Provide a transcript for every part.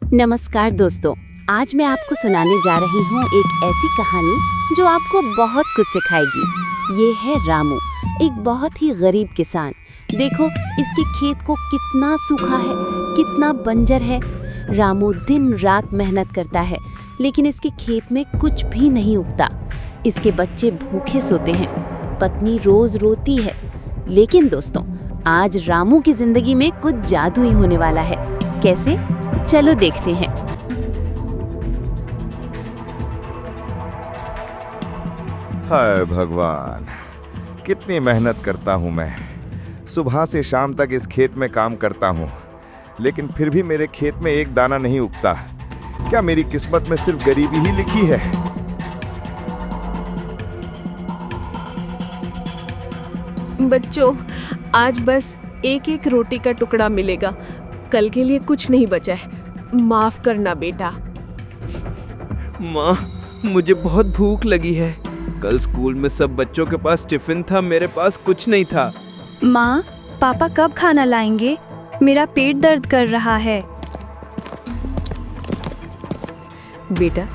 नमस्कार दोस्तों, आज मैं आपको सुनाने जा रही हूँ एक ऐसी कहानी जो आपको बहुत कुछ सिखाएगी। ये है रामू, एक बहुत ही गरीब किसान। देखो इसके खेत को कितना सूखा है, कितना बंजर है। रामू दिन रात मेहनत करता है, लेकिन इसके खेत में कुछ भी नहीं उगता। इसके बच्चे भूखे सोते हैं, पत्नी रोज रोती है। लेकिन दोस्तों, आज रामू की जिंदगी में कुछ जादू ही होने वाला है। कैसे? चलो देखते हैं। हाय भगवान, कितनी मेहनत करता हूँ मैं। सुबह से शाम तक इस खेत में काम करता हूँ, लेकिन फिर भी मेरे खेत में एक दाना नहीं उगता। क्या मेरी किस्मत में सिर्फ गरीबी ही लिखी है? बच्चों, आज बस एक एक रोटी का टुकड़ा मिलेगा। कल के लिए कुछ नहीं बचा है। माफ करना बेटा। माँ, मुझे बहुत भूख लगी है। कल स्कूल में सब बच्चों के पास टिफिन था, मेरे पास कुछ नहीं था। माँ, पापा कब खाना लाएंगे? मेरा पेट दर्द कर रहा है। बेटा,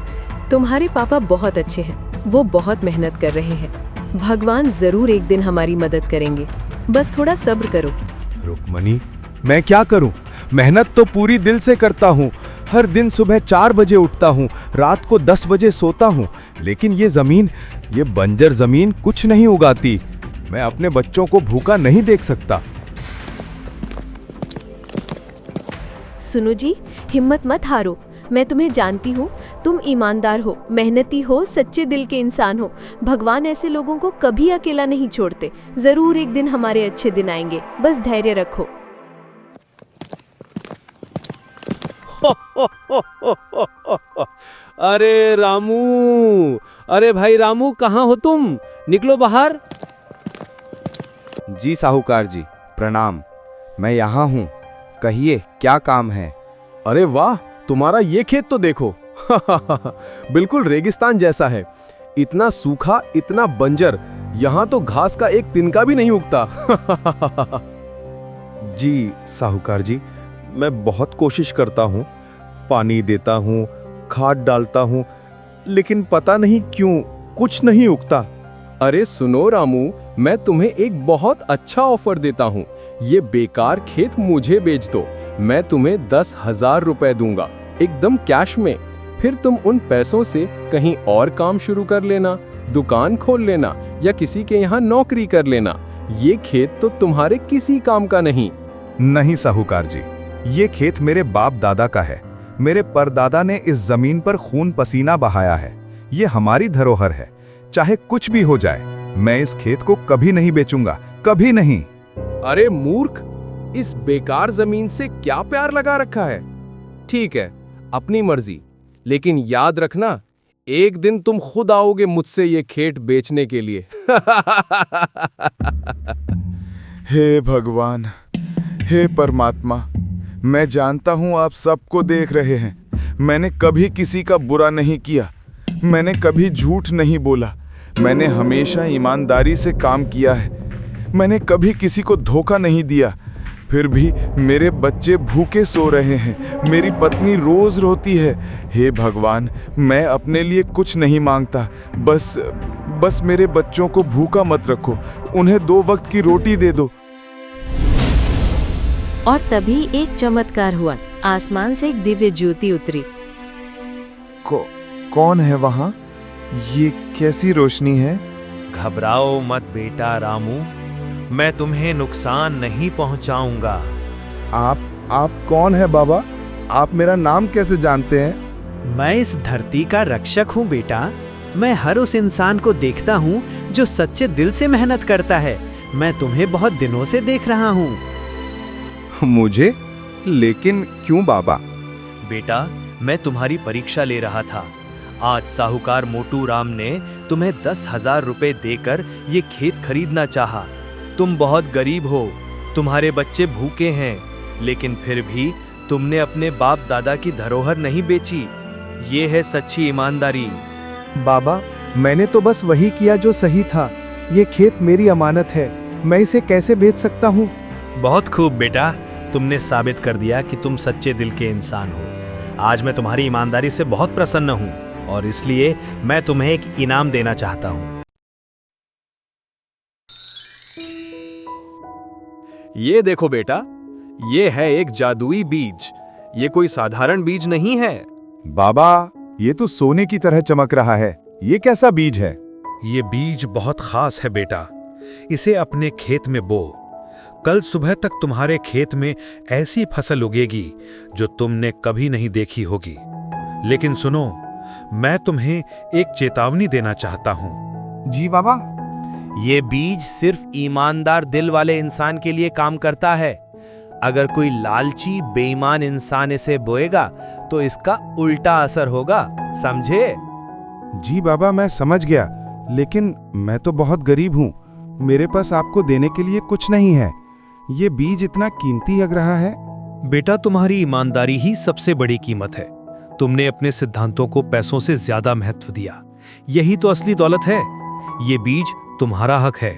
तुम्हारे पापा बहुत अच्छे हैं। वो बहुत मेहनत कर रहे हैं। भगवान जरूर एक दिन हमारी मदद करेंगे। बस थोड़ा सब्र करो। रुक्मणी, मैं क्या करूं? मेहनत तो पूरी दिल से करता हूं। हर दिन सुबह 4 बजे उठता हूं, रात को 10 बजे सोता हूं, लेकिन ये बंजर जमीन कुछ नहीं उगाती। मैं अपने बच्चों को भूखा नहीं देख सकता। सुनो जी, हिम्मत मत हारो। मैं तुम्हें जानती हूँ। तुम ईमानदार हो, मेहनती हो, सच्चे दिल के इंसान हो। भगवान ऐसे लोगों को कभी अकेला नहीं छोड़ते। जरूर एक दिन हमारे अच्छे दिन आएंगे। बस धैर्य रखो। अरे रामू, अरे भाई रामू, कहाँ हो तुम? निकलो बाहर। जी साहूकार जी, प्रणाम। मैं यहाँ हूँ, कहिए क्या काम है? अरे वाह, तुम्हारा ये खेत तो देखो। बिल्कुल रेगिस्तान जैसा है। इतना सूखा, इतना बंजर, यहाँ तो घास का एक तिनका भी नहीं उगता। जी साहूकार जी, मैं बहुत कोशिश करता हूँ, पानी देता हूँ, खाद डालता हूँ, लेकिन पता नहीं क्यों कुछ नहीं उगता। अरे सुनो रामू, मैं तुम्हें एक बहुत अच्छा ऑफर देता हूँ। ये बेकार खेत मुझे बेच दो। मैं तुम्हें 10,000 रुपए दूंगा, एकदम कैश में। फिर तुम उन पैसों से कहीं और काम शुरू कर लेना, दुकान खोल लेना या किसी के यहाँ नौकरी कर लेना। ये खेत तो तुम्हारे किसी काम का नहीं। नहीं साहूकार जी, ये खेत मेरे बाप दादा का है। मेरे परदादा ने इस जमीन पर खून पसीना बहाया है। ये हमारी धरोहर है। चाहे कुछ भी हो जाए, मैं इस खेत को कभी नहीं बेचूंगा, कभी नहीं। अरे मूर्ख, इस बेकार जमीन से क्या प्यार लगा रखा है? ठीक है, अपनी मर्जी, लेकिन याद रखना, एक दिन तुम खुद आओगे मुझसे ये खेत बेचने के लिए। हे भगवान, हे परमात्मा, मैं जानता हूं आप सबको देख रहे हैं। मैंने कभी किसी का बुरा नहीं किया, मैंने कभी झूठ नहीं बोला, मैंने हमेशा ईमानदारी से काम किया है, मैंने कभी किसी को धोखा नहीं दिया। फिर भी मेरे बच्चे भूखे सो रहे हैं, मेरी पत्नी रोज रोती है। हे भगवान, मैं अपने लिए कुछ नहीं मांगता, बस मेरे बच्चों को भूखा मत रखो, उन्हें 2 वक्त की रोटी दे दो। और तभी एक चमत्कार हुआ। आसमान से एक दिव्य ज्योति उतरी। कौन है वहां? ये कैसी रोशनी है? घबराओ मत बेटा रामू, मैं तुम्हें नुकसान नहीं पहुंचाऊंगा। आप कौन है बाबा? आप मेरा नाम कैसे जानते हैं? मैं इस धरती का रक्षक हूं बेटा। मैं हर उस इंसान को देखता हूं जो सच्चे दिल से मेहनत करता है। मैं तुम्हें बहुत दिनों से देख रहा हूं। मुझे? लेकिन क्यों बाबा? बेटा, मैं तुम्हारी परीक्षा ले रहा था। आज साहूकार मोटू राम ने तुम्हें 10,000 रुपए देकर ये खेत खरीदना चाहा। तुम बहुत गरीब हो, तुम्हारे बच्चे भूखे हैं, लेकिन फिर भी तुमने अपने बाप दादा की धरोहर नहीं बेची। ये है सच्ची ईमानदारी। बाबा, मैंने तो बस वही किया जो सही था। ये खेत मेरी अमानत है, मैं इसे कैसे बेच सकता हूँ? बहुत खूब बेटा, तुमने साबित कर दिया कि तुम सच्चे दिल के इंसान हो। आज मैं तुम्हारी ईमानदारी से बहुत प्रसन्न हूँ और इसलिए मैं तुम्हें एक इनाम देना चाहता हूँ। ये देखो बेटा, ये है एक जादुई बीज। ये कोई साधारण बीज नहीं है। बाबा, ये तो सोने की तरह चमक रहा है। ये कैसा बीज है? ये बीज बहुत खास है बेटा। इसे अपने खेत में बो। कल सुबह तक तुम्हारे खेत में ऐसी फसल उगेगी जो तुमने कभी नहीं देखी होगी। लेकिन सुनो, मैं तुम्हें एक चेतावनी देना चाहता हूं। जी बाबा। ये बीज सिर्फ ईमानदार दिल वाले इंसान के लिए काम करता है। अगर कोई लालची बेईमान इंसान इसे बोएगा तो इसका उल्टा असर होगा, समझे? जी बाबा, मैं समझ गया, लेकिन मैं तो बहुत गरीब हूँ। मेरे पास आपको देने के लिए कुछ नहीं है। ये बीज इतना कीमती लग रहा है। बेटा, तुम्हारी ईमानदारी ही सबसे बड़ी कीमत है। तुमने अपने सिद्धांतों को पैसों से ज्यादा महत्व दिया। यही तो असली दौलत है। ये बीज तुम्हारा हक है।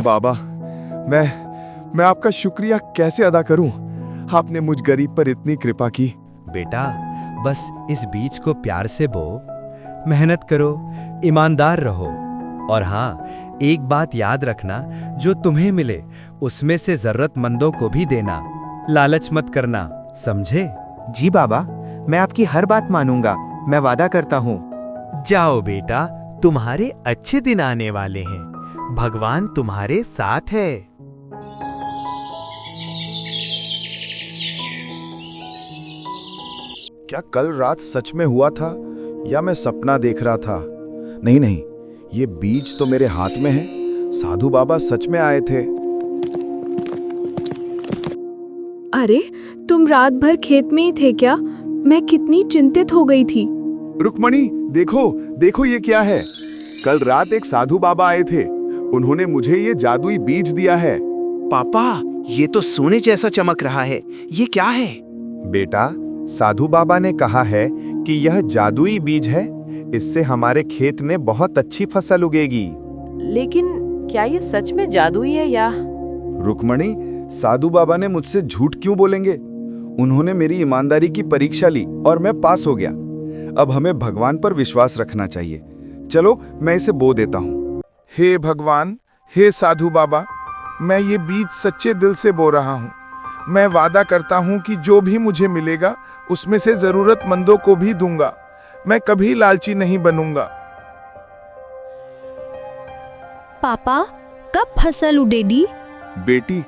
बाबा, मैं आपका शुक्रिया कैसे अदा करूं? आपने मुझ गरीब पर इतनी कृपा की। बेटा, बस इस बीज को प्यार से बो, मेहनत करो, ईमानदार रहो और हाँ, एक बात याद रखना, जो तुम्हें मिले उसमें से जरूरतमंदों को भी देना। लालच मत करना, समझे? जी बाबा, मैं आपकी हर बात मानूंगा। मैं वादा करता हूँ। जाओ बेटा, तुम्हारे अच्छे दिन आने वाले हैं। भगवान तुम्हारे साथ है। क्या कल रात सच में हुआ था या मैं सपना देख रहा था? नहीं, ये बीज तो मेरे हाथ में है। साधु बाबा सच में आए थे। अरे, तुम रात भर खेत में ही थे क्या? मैं कितनी चिंतित हो गई थी। रुक्मणी, देखो ये क्या है? कल रात एक साधु बाबा आए थे। उन्होंने मुझे ये जादुई बीज दिया है। पापा, ये तो सोने जैसा चमक रहा है। ये क्या है? बेटा, साधु बाबा ने कहा है कि यह जादुई बीज है। इससे हमारे खेत में बहुत अच्छी फसल उगेगी। लेकिन क्या ये सच में जादुई है या? रुक्मणी, साधु बाबा ने मुझसे झूठ क्यों बोलेंगे? उन्होंने मेरी ईमानदारी की परीक्षा ली और मैं पास हो गया। अब हमें भगवान पर विश्वास रखना चाहिए। चलो, मैं इसे बो देता हूँ। हे भगवान, हे साधु बाबा, मैं ये बीज सच्चे दिल से बो रहा हूँ। मैं वादा करता हूँ कि जो भी मुझे मिलेगा उसमें से जरूरतमंदों को भी दूंगा। मैं कभी लालची नहीं बनूंगा। पापा, कब फसल उगेगी? बेटी,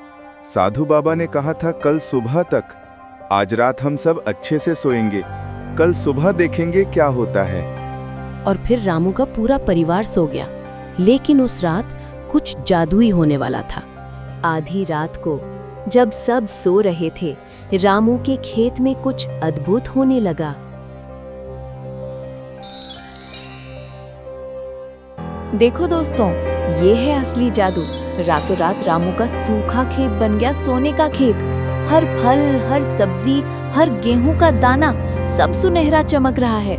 साधु बाबा ने कहा था कल सुबह तक। आज रात हम सब अच्छे से सोएंगे। कल सुबह देखेंगे क्या होता है। और फिर रामू का पूरा परिवार सो गया। लेकिन उस रात कुछ जादुई होने वाला था। आधी रात को जब सब सो रहे थे, रामू के खेत में कुछ अद्भुत होने लगा। देखो दोस्तों, ये है असली जादू। रातों रात रामू का सूखा खेत बन गया सोने का खेत। हर फल, हर सब्जी, हर गेहूं का दाना सब सुनहरा चमक रहा है।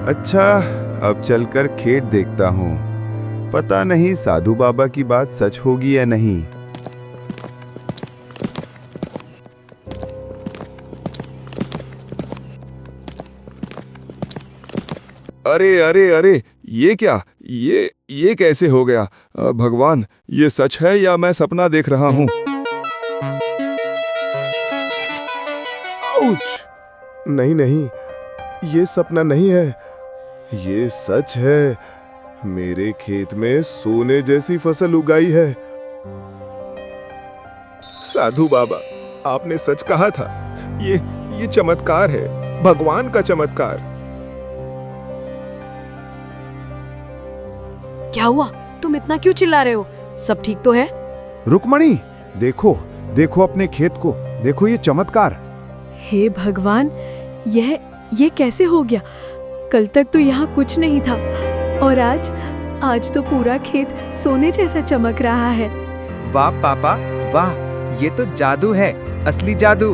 अच्छा, अब चलकर खेत देखता हूँ। पता नहीं साधु बाबा की बात सच होगी या नहीं। अरे, ये क्या? ये कैसे हो गया? भगवान, ये सच है या मैं सपना देख रहा हूँ? आउच! नहीं, ये सपना नहीं है, ये सच है। मेरे खेत में सोने जैसी फसल उगाई है। साधु बाबा, आपने सच कहा था। ये चमत्कार है, भगवान का चमत्कार। क्या हुआ? तुम इतना क्यों चिल्ला रहे हो? सब ठीक तो है? रुक्मणी, देखो अपने खेत को। देखो ये चमत्कार। हे भगवान, यह कैसे हो गया? कल तक तो यहाँ कुछ नहीं था और आज तो पूरा खेत सोने जैसा चमक रहा है। वाह पापा, वाह, ये तो जादू है, असली जादू।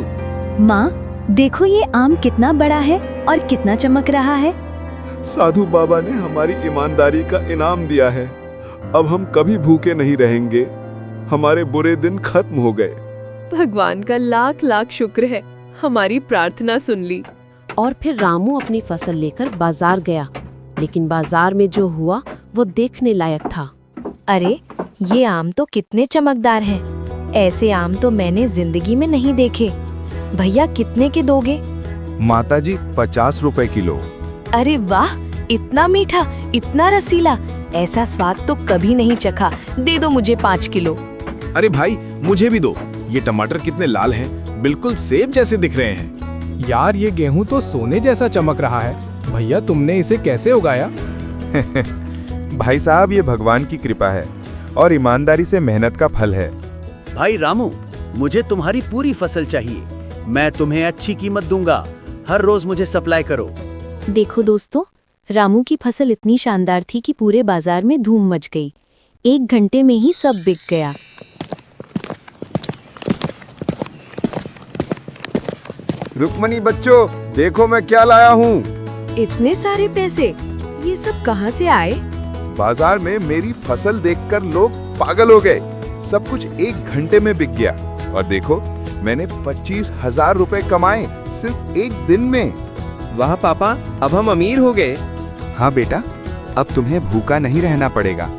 माँ, देखो ये आम कितना बड़ा है और कितना चमक रहा है। साधु बाबा ने हमारी ईमानदारी का इनाम दिया है। अब हम कभी भूखे नहीं रहेंगे। हमारे बुरे दिन खत्म हो गए। भगवान का लाख लाख शुक्र है, हमारी प्रार्थना सुन ली। और फिर रामू अपनी फसल लेकर बाजार गया, लेकिन बाजार में जो हुआ वो देखने लायक था। अरे ये आम तो कितने चमकदार हैं। ऐसे आम तो मैंने जिंदगी में नहीं देखे। भैया कितने के दोगे? माताजी 50 रुपए किलो। अरे वाह, इतना मीठा, इतना रसीला, ऐसा स्वाद तो कभी नहीं चखा। दे दो मुझे 5 किलो। अरे भाई मुझे भी दो। ये टमाटर कितने लाल हैं, बिल्कुल सेब जैसे दिख रहे हैं। यार ये गेहूं तो सोने जैसा चमक रहा है। भैया तुमने इसे कैसे उगाया? भाई साहब, ये भगवान की कृपा है और ईमानदारी से मेहनत का फल है। भाई रामू, मुझे तुम्हारी पूरी फसल चाहिए। मैं तुम्हें अच्छी कीमत दूंगा। हर रोज मुझे सप्लाई करो। देखो दोस्तों, रामू की फसल इतनी शानदार थी कि पूरे बाजार में धूम मच गई। 1 घंटे में ही सब बिक गया। रुक्मणी बच्चों, देखो मैं क्या लाया हूँ। इतने सारे पैसे, ये सब कहाँ से आए? बाजार में मेरी फसल देखकर लोग पागल हो गए। सब कुछ 1 घंटे में बिक गया। और देखो, मैंने 25,000 रुपए कमाए सिर्फ 1 दिन में। वाह पापा, अब हम अमीर हो गए। हाँ बेटा, अब तुम्हें भूखा नहीं रहना पड़ेगा।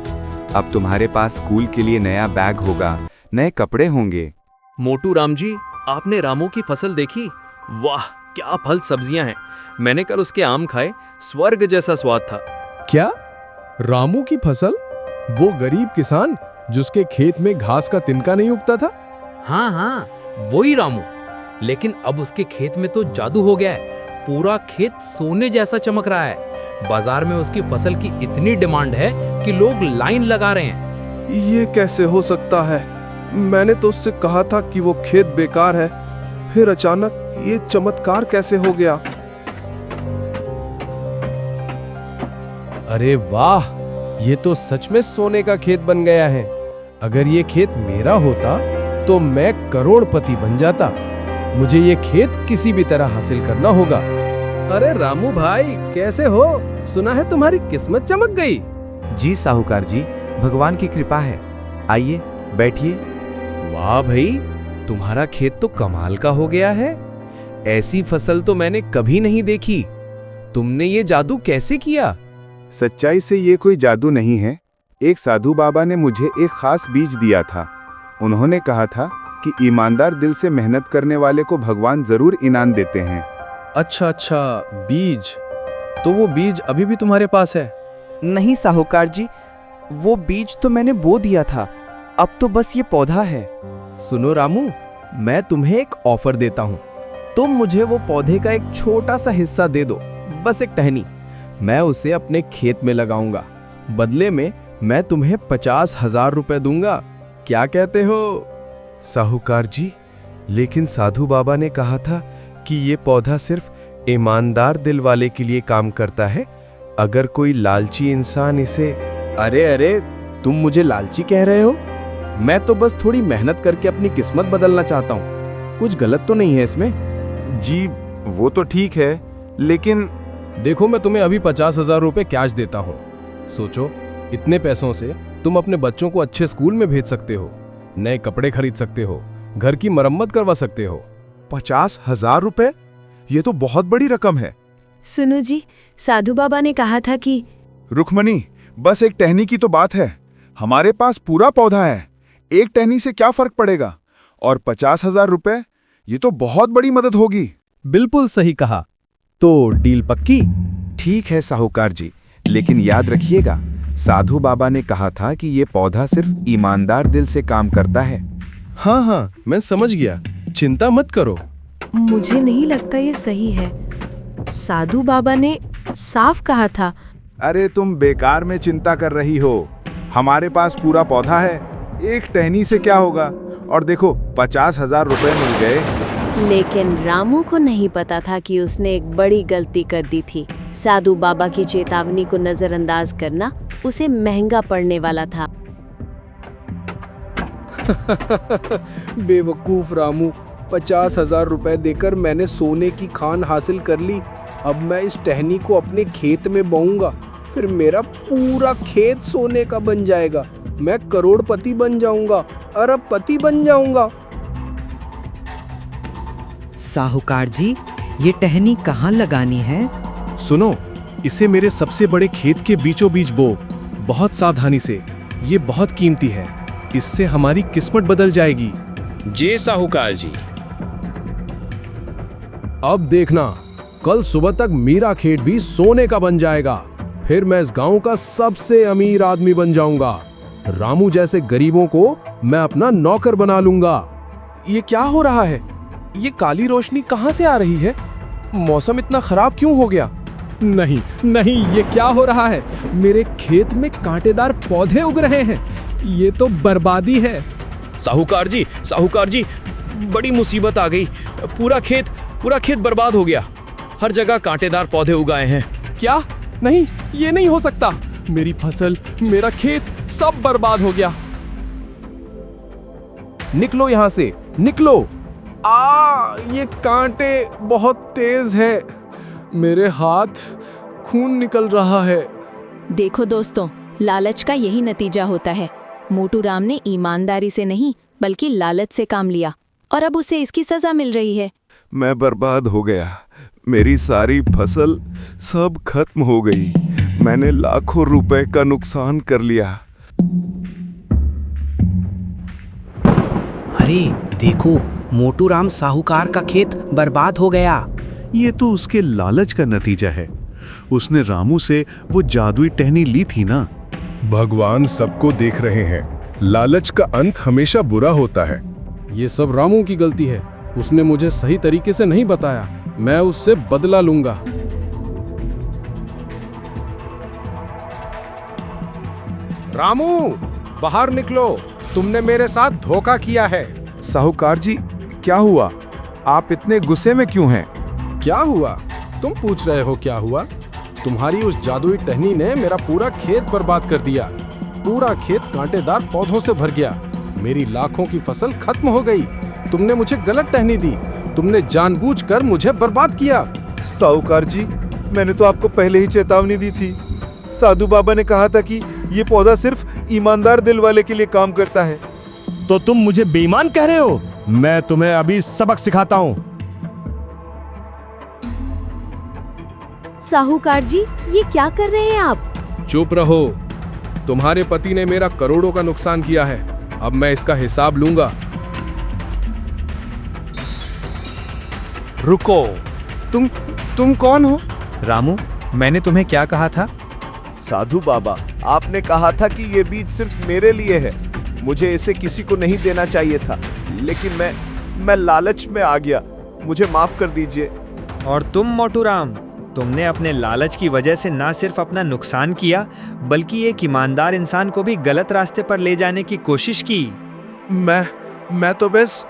अब तुम्हारे पास स्कूल के लिए नया बैग होगा, नए कपड़े होंगे। मोटू राम जी, आपने रामू की फसल देखी? वाह, क्या फल सब्जियां हैं। मैंने कल उसके आम खाए, स्वर्ग जैसा स्वाद था। क्या? रामू की फसल? वो गरीब किसान जिसके खेत में घास का तिनका नहीं उगता था? हाँ हाँ, वही रामू। लेकिन अब उसके खेत में तो जादू हो गया है। पूरा खेत सोने जैसा चमक रहा है। बाजार में उसकी फसल की इतनी डिमांड है कि लोग लाइन लगा रहे हैं। ये कैसे हो सकता है? मैंने तो उससे कहा था कि वो खेत बेकार है, फिर अचानक ये चमत्कार कैसे हो गया? अरे वाह, ये तो सच में सोने का खेत बन गया है। अगर ये खेत मेरा होता तो मैं करोड़पति बन जाता। मुझे ये खेत किसी भी तरह हासिल करना होगा। अरे रामू भाई, कैसे हो? सुना है तुम्हारी किस्मत चमक गई। जी साहूकार जी, भगवान की कृपा है। आइए बैठिए। वाह भाई, तुम्हारा खेत तो कमाल का हो गया है। ऐसी फसल तो मैंने कभी नहीं देखी। तुमने ये जादू कैसे किया? सच्चाई से ये कोई जादू नहीं है। एक साधु बाबा ने मुझे एक खास बीज दिया था। उन्होंने कहा था कि ईमानदार दिल से मेहनत करने वाले को भगवान जरूर इनाम देते हैं। अच्छा, बीज। तो वो बीज अभी भी तुम्हारे पास है? नहीं साहूकार जी, वो बीज तो मैंने बो दिया था। अब तो बस ये पौधा है। सुनो रामू, मैं तुम्हें एक ऑफर देता हूँ। तुम मुझे वो पौधे का एक छोटा सा हिस्सा दे दो, बस एक टहनी। मैं उसे अपने खेत में लगाऊंगा। बदले में मैं तुम्हें 50,000 रुपए दूंगा। क्या कहते हो? साहूकार जी, लेकिन साधु बाबा ने कहा था कि ये पौधा सिर्फ ईमानदार दिल वाले के लिए काम करता है। अगर कोई लालची इंसान इसे... अरे, तुम मुझे लालची कह रहे हो? मैं तो बस थोड़ी मेहनत करके अपनी किस्मत बदलना चाहता हूँ। कुछ गलत तो नहीं है इसमें? जी, वो तो ठीक है, लेकिन... देखो, मैं तुम्हें अभी 50,000 रुपए कैश देता हूँ। सोचो, इतने पैसों से तुम अपने बच्चों को अच्छे स्कूल में भेज सकते हो, नए कपड़े खरीद सकते हो, घर की मरम्मत करवा सकते हो। 50,000 रुपए? ये तो बहुत बड़ी रकम है। सुनो जी, साधु बाबा ने कहा था कि... रुक्मणी, बस एक टहनी की तो बात है। हमारे पास पूरा पौधा है। एक टहनी से क्या फर्क पड़ेगा? और 50,000 रुपए, ये तो बहुत बड़ी मदद होगी। बिल्कुल सही कहा। तो डील पक्की? ठीक है साहूकार जी, लेकिन याद रखिएगा, साधु बाबा ने कहा था कि ये पौधा सिर्फ ईमानदार दिल से काम करता है। हाँ, मैं समझ गया। चिंता मत करो। मुझे नहीं लगता ये सही है। साधु बाबा ने साफ कहा था। अरे तुम बेकार में चिंता कर रही हो। हमारे पास पूरा पौधा है। एक टहनी से क्या होगा? और देखो, 50,000 रुपए मिल गए। लेकिन रामू को नहीं पता था कि उसने एक बड़ी गलती कर दी थी। साधु बाबा की चेतावनी को नजरअंदाज करना उसे महंगा पड़ने वाला था। बेवकूफ रामू, 50,000 रुपए देकर मैंने सोने की खान हासिल कर ली। अब मैं इस टहनी को अपने खेत में बोऊंगा, फिर मेरा पूरा खेत सोने का बन जाएगा। मैं करोड़पति बन जाऊंगा, अरबपति बन जाऊंगा। साहूकार जी, ये टहनी कहाँ लगानी है? सुनो, इसे मेरे सबसे बड़े खेत के बीचों बीच बो, बहुत सावधानी से। ये बहुत कीमती है, इससे हमारी किस्मत बदल जाएगी। जी साहूकार जी। अब देखना, कल सुबह तक मेरा खेत भी सोने का बन जाएगा। फिर मैं इस गांव का सबसे अमीर आदमी बन जाऊंगा। रामू जैसे गरीबों को मैं अपना नौकर बना लूंगा। ये क्या हो रहा है? ये काली रोशनी कहाँ से आ रही है? मौसम इतना खराब क्यों हो गया? नहीं नहीं, ये क्या हो रहा है? मेरे खेत में कांटेदार पौधे उग रहे हैं। ये तो बर्बादी है। साहूकार जी, बड़ी मुसीबत आ गई। पूरा खेत बर्बाद हो गया। हर जगह कांटेदार पौधे उगाए हैं। क्या? नहीं, ये नहीं हो सकता। मेरी फसल, मेरा खेत सब बर्बाद हो गया। निकलो यहाँ से, निकलो। ये कांटे बहुत तेज है। मेरे हाथ खून निकल रहा है। देखो दोस्तों, लालच का यही नतीजा होता है। मोटू राम ने ईमानदारी से नहीं बल्कि लालच से काम लिया और अब उसे इसकी सजा मिल रही है। मैं बर्बाद हो गया। मेरी सारी फसल सब खत्म हो गई। मैंने लाखों रुपए का नुकसान कर लिया। अरे देखो, मोटू राम साहूकार का खेत बर्बाद हो गया। ये तो उसके लालच का नतीजा है। उसने रामू से वो जादुई टहनी ली थी ना। भगवान सबको देख रहे हैं। लालच का अंत हमेशा बुरा होता है। ये सब रामू की गलती है। उसने मुझे सही तरीके से नहीं बताया। मैं उससे बदला लूंगा। रामू, बाहर निकलो। तुमने मेरे साथ धोखा किया है। साहूकार जी, क्या हुआ? आप इतने गुस्से में क्यों हैं? क्या हुआ? तुम पूछ रहे हो क्या हुआ? तुम्हारी उस जादुई टहनी ने मेरा पूरा खेत बर्बाद कर दिया। पूरा खेत कांटेदार पौधों से भर गया। मेरी लाखों की फसल खत्म हो गई। तुमने मुझे गलत टहनी दी। तुमने जानबूझकर मुझे बर्बाद किया। साहूकार जी, मैंने तो आपको पहले ही चेतावनी दी थी। साधु बाबा ने कहा था कि ये पौधा सिर्फ ईमानदार दिल वाले के लिए काम करता है। तो तुम मुझे बेईमान कह रहे हो? मैं तुम्हें अभी सबक सिखाता हूँ। साहूकार जी, ये क्या कर रहे हैं आप? चुप रहो। तुम्हारे पति ने मेरा करोड़ों का नुकसान किया है। अब मैं इसका हिसाब लूंगा। रुको। तुम कौन हो? रामू, मैंने तुम्हें क्या कहा था? साधु बाबा, आपने कहा था कि ये बीज सिर्फ मेरे लिए है। मुझे इसे किसी को नहीं देना चाहिए था, लेकिन मैं लालच में आ गया। मुझे माफ कर दीजिए। और तुम मोटू राम, तुमने अपने लालच की वजह से ना सिर्फ अपना नुकसान किया, बल्कि एक ईमानदार इंसान को भी गलत रास्ते पर ले जाने की कोशिश की। मैं तो बस।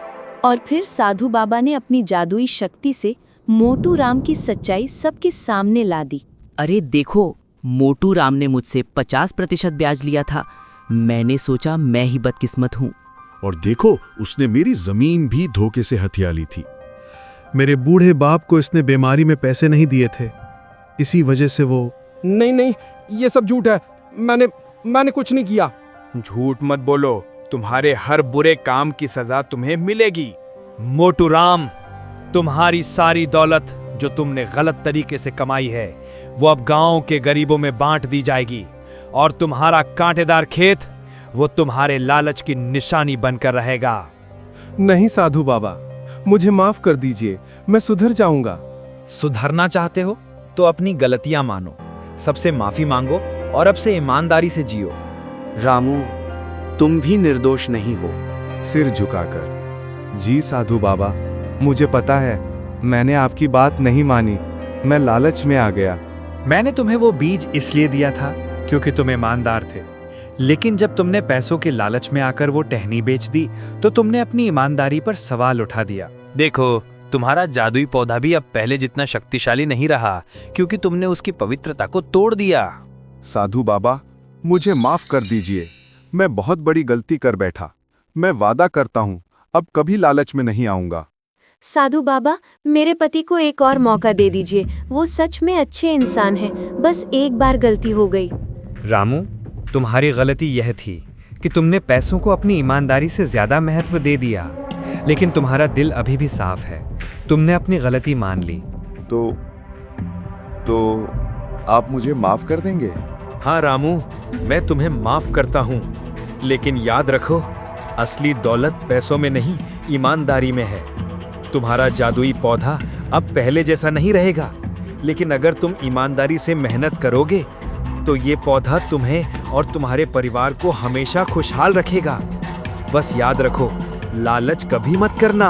और फिर साधु बाबा ने अपनी जादुई शक्ति से मोटू राम की सच्चाई सबके सामने ला दी। अरे देखो, मोटू राम ने मुझसे 50% ब्याज लिया था। मैंने सोचा मैं ही बदकिस्मत हूँ। और देखो, उसने मेरी जमीन भी धोखे से हथिया ली थी। मेरे बूढ़े बाप को इसने बीमारी में पैसे नहीं दिए थे, इसी वजह से वो। नहीं, ये सब झूठ है। मैंने कुछ नहीं किया। झूठ मत बोलो। तुम्हारे हर बुरे काम की सजा तुम्हें मिलेगी। मोटू राम, तुम्हारी सारी दौलत जो तुमने गलत तरीके से कमाई है, वो अब गांव के गरीबों में बांट दी जाएगी। और तुम्हारा कांटेदार खेत, वो तुम्हारे लालच की निशानी बनकर रहेगा। नहीं साधु बाबा, मुझे माफ कर दीजिए। मैं सुधर जाऊंगा। सुधरना चाहते हो तो अपनी गलतियां मानो, सबसे माफी मांगो और अब से ईमानदारी से जियो। रामू, तुम भी निर्दोष नहीं हो। सिर झुकाकर। जी साधु बाबा, मुझे पता है मैंने आपकी बात नहीं मानी। मैं लालच में आ गया। मैंने तुम्हें वो बीज इसलिए दिया था क्योंकि तुम ईमानदार थे, लेकिन जब तुमने पैसों के लालच में आकर वो टहनी बेच दी तो तुमने अपनी ईमानदारी पर सवाल उठा दिया। देखो, तुम्हारा जादुई पौधा भी अब पहले जितना शक्तिशाली नहीं रहा, क्योंकि तुमने उसकी पवित्रता को तोड़ दिया। साधु बाबा, मुझे माफ कर दीजिए। मैं बहुत बड़ी गलती कर बैठा। मैं वादा करता हूँ अब कभी लालच में नहीं आऊंगा। साधु बाबा, मेरे पति को एक और मौका दे दीजिए। वो सच में अच्छे इंसान हैं, बस एक बार गलती हो गई। रामू, तुम्हारी गलती यह थी कि तुमने पैसों को अपनी ईमानदारी से ज्यादा महत्व दे दिया, लेकिन तुम्हारा दिल अभी भी साफ है। तुमने अपनी गलती मान ली। तो आप मुझे माफ कर देंगे? हाँ रामू, मैं तुम्हें माफ करता हूँ, लेकिन याद रखो, असली दौलत पैसों में नहीं, ईमानदारी में है। तुम्हारा जादुई पौधा अब पहले जैसा नहीं रहेगा, लेकिन अगर तुम ईमानदारी से मेहनत करोगे तो ये पौधा तुम्हें और तुम्हारे परिवार को हमेशा खुशहाल रखेगा। बस याद रखो, लालच कभी मत करना।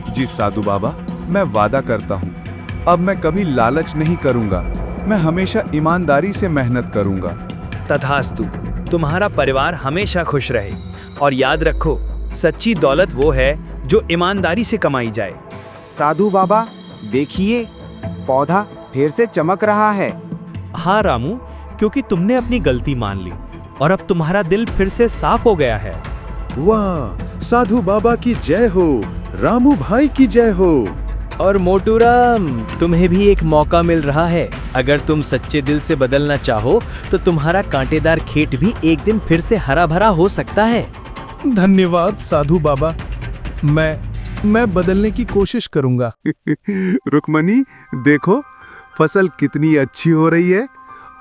जी साधु बाबा, मैं वादा करता हूँ, अब मैं कभी लालच नहीं करूँगा। मैं हमेशा ईमानदारी से मेहनत करूँगा। तथास्तु, तुम्हारा परिवार हमेशा खुश रहे। और याद रखो, सच्ची दौलत वो है जो ईमानदारी से कमाई जाए। साधु बाबा, देखिए, पौधा फिर से चमक रहा है। हाँ रामू, क्योंकि तुमने अपनी गलती मान ली और अब तुम्हारा दिल फिर से साफ हो गया है। वाह, साधु बाबा की जय हो, रामू भाई की जय हो। और मोटू राम, तुम्हें भी एक मौका मिल रहा है। अगर तुम सच्चे दिल से बदलना चाहो तो तुम्हारा कांटेदार खेत भी एक दिन फिर से हरा भरा हो सकता है। धन्यवाद साधु बाबा, मैं बदलने की कोशिश करूंगा। रुक्मणी, देखो फसल कितनी अच्छी हो रही है,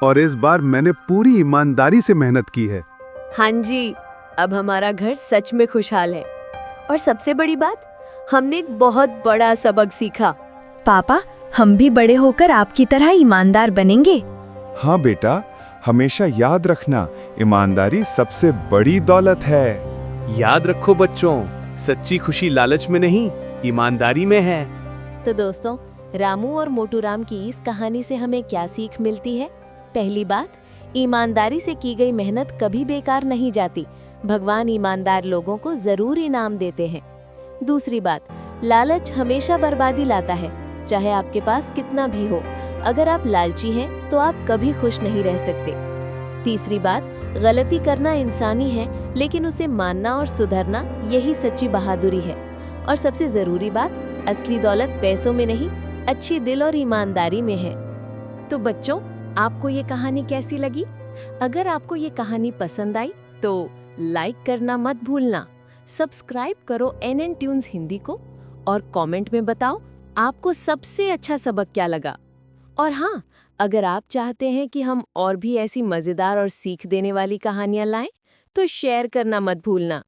और इस बार मैंने पूरी ईमानदारी से मेहनत की है। हाँ जी, अब हमारा घर सच में खुशहाल है। और सबसे बड़ी बात, हमने एक बहुत बड़ा सबक सीखा। पापा, हम भी बड़े होकर आपकी तरह ईमानदार बनेंगे। हाँ बेटा, हमेशा याद रखना, ईमानदारी सबसे बड़ी दौलत है। याद रखो बच्चों, सच्ची खुशी लालच में नहीं, ईमानदारी में है। तो दोस्तों, रामू और मोटू राम की इस कहानी से हमें क्या सीख मिलती है? पहली बात, ईमानदारी से की गई मेहनत कभी बेकार नहीं जाती। भगवान ईमानदार लोगों को जरूर इनाम देते हैं। दूसरी बात, लालच हमेशा बर्बादी लाता है, चाहे आपके पास कितना भी हो। अगर आप लालची हैं तो आप कभी खुश नहीं रह सकते। तीसरी बात, गलती करना इंसानी है, लेकिन उसे मानना और सुधरना, यही सच्ची बहादुरी है। और सबसे जरूरी बात, असली दौलत पैसों में नहीं, अच्छी दिल और ईमानदारी में है। तो बच्चों, आपको ये कहानी कैसी लगी? अगर आपको ये कहानी पसंद आई तो लाइक करना मत भूलना। सब्सक्राइब करो NN ट्यून्स हिंदी को और कमेंट में बताओ आपको सबसे अच्छा सबक क्या लगा। और हाँ, अगर आप चाहते हैं कि हम और भी ऐसी मज़ेदार और सीख देने वाली कहानियाँ लाएं, तो शेयर करना मत भूलना।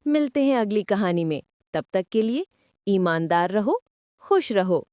मिलते हैं अगली कहानी में। तब तक के लिए ईमानदार रहो, खुश रहो।